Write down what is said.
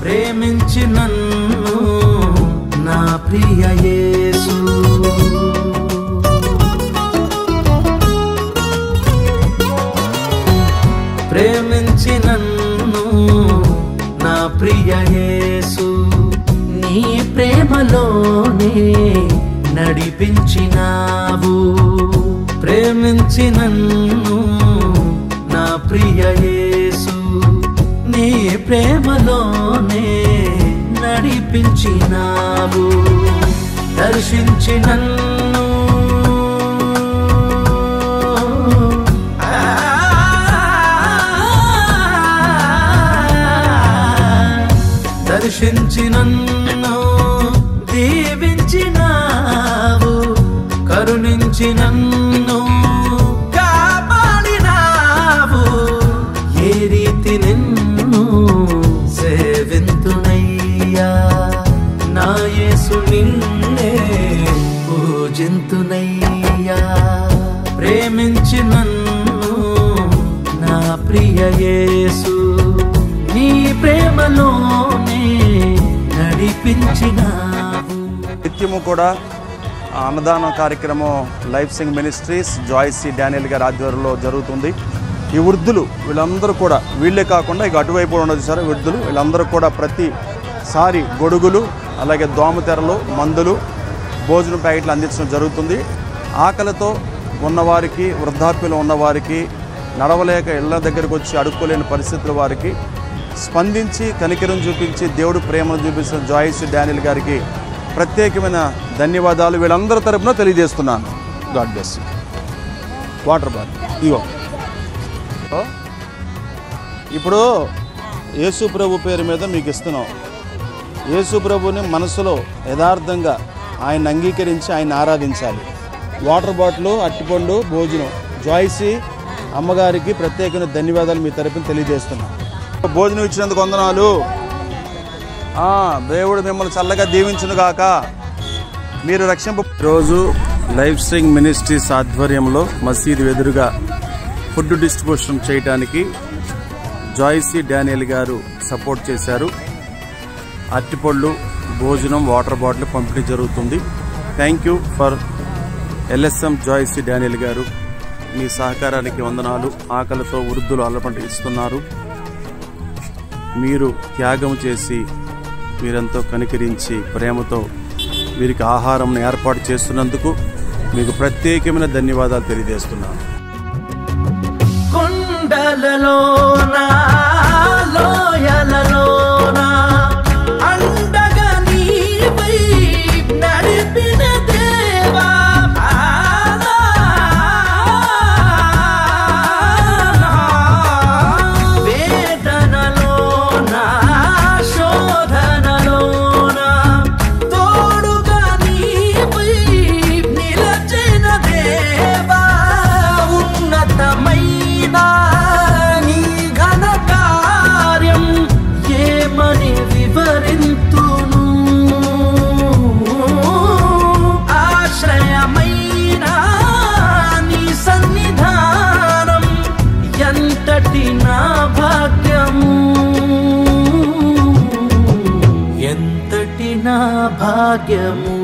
ప్రేమించి నన్ను నా ప్రియ యేసు. ప్రేమించి నన్ను నా ప్రియ యేసు. నీ ప్రేమలోనే నడిపించినావు. ప్రేమించి నన్ను నా ప్రియ యేసు. నీ ప్రేమలోనే నడిపించినావు. దర్శించి నన్ను దర్శించి నన్ను దీవించినావు. కరుణించి నన్ను కాపాడినావు. ఏ రీతి నిన్ను సేవింతునయ్యా, నా యేసు నిన్నే పూజింతునయ్యా. ప్రేమించి నన్ను నా ప్రియ యేసు. నీ ప్రేమలోనే నడిపించినావు. నిత్యము కూడా అన్నదాన కార్యక్రమం లైఫ్ సింగ్ మినిస్ట్రీస్ జాయ్సీ డానియల్ గారి ఆధ్వర్యంలో జరుగుతుంది. ఈ వృద్ధులు వీళ్ళందరూ కూడా, వీళ్ళే కాకుండా ఇక అటువైపు ఉండదు సార్, వృద్ధులు వీళ్ళందరూ కూడా ప్రతిసారి గొడుగులు, అలాగే దోమతెరలు, మందులు, భోజనం ప్యాకెట్లు అందించడం జరుగుతుంది. ఆకలితో ఉన్నవారికి, వృద్ధాప్యంలో ఉన్నవారికి, నడవలేక ఇళ్ల దగ్గరకు వచ్చి అడుక్కోలేని పరిస్థితుల వారికి స్పందించి కనికరం చూపించి దేవుడు ప్రేమను చూపించిన జాయ్సీ డానియల్ గారికి ప్రత్యేకమైన ధన్యవాదాలు వీళ్ళందరి తరపున తెలియజేస్తున్నాను. God bless you. Water bottle ఇగో. ఇప్పుడు యేసు ప్రభు పేరు మీద మీకు ఇస్తున్నాం. యేసు ప్రభుని మనసులో యథార్థంగా ఆయన అంగీకరించి ఆయన ఆరాధించాలి. వాటర్ బాటిల్, అట్టిపండు, భోజనం జాయ్సీ అమ్మగారికి ప్రత్యేకమైన ధన్యవాదాలు మీ తరపున తెలియజేస్తున్నాం. భోజనం ఇచ్చినందుకు వందనాలు. దేవుడు మిమ్మల్ని చల్లగా దీవించును గాక. మీరు రోజు లైఫ్ సింగ్ మినిస్ట్రీస్ ఆధ్వర్యంలో మసీదు ఎదురుగా ఫుడ్ డిస్ట్రిబ్యూషన్ చేయడానికి జాయ్సీ డానియల్ గారు సపోర్ట్ చేశారు. అరటిపళ్ళు, భోజనం, వాటర్ బాటిల్ పంపిణీ జరుగుతుంది. Thank you for LSM Joycy Daniel garu. మీ సహకారానికి వందనాలు. ఆకలితో వృద్ధులు అల్లపంట ఇస్తున్నారు. మీరు త్యాగం చేసి, మీరెంతో కనికరించి ప్రేమతో వీరికి ఆహారం ఏర్పాటు చేస్తున్నందుకు మీకు ప్రత్యేకమైన ధన్యవాదాలు తెలియజేస్తున్నాను. కొండలలోనా లోయలలోనా అండగా నీవై నడిపిన దేవా, వేదనలోనా శోధనలోనా తోడుగా నీవై నిలచిన దేవా, ఉన్నతమైన నీ ఘన కార్యం ఏమని వివరింతును. ఆశ్రయమైన నీ సన్నిధానం ఎంతటి నా భాగ్యము, ఎంతటి నా భాగ్యము.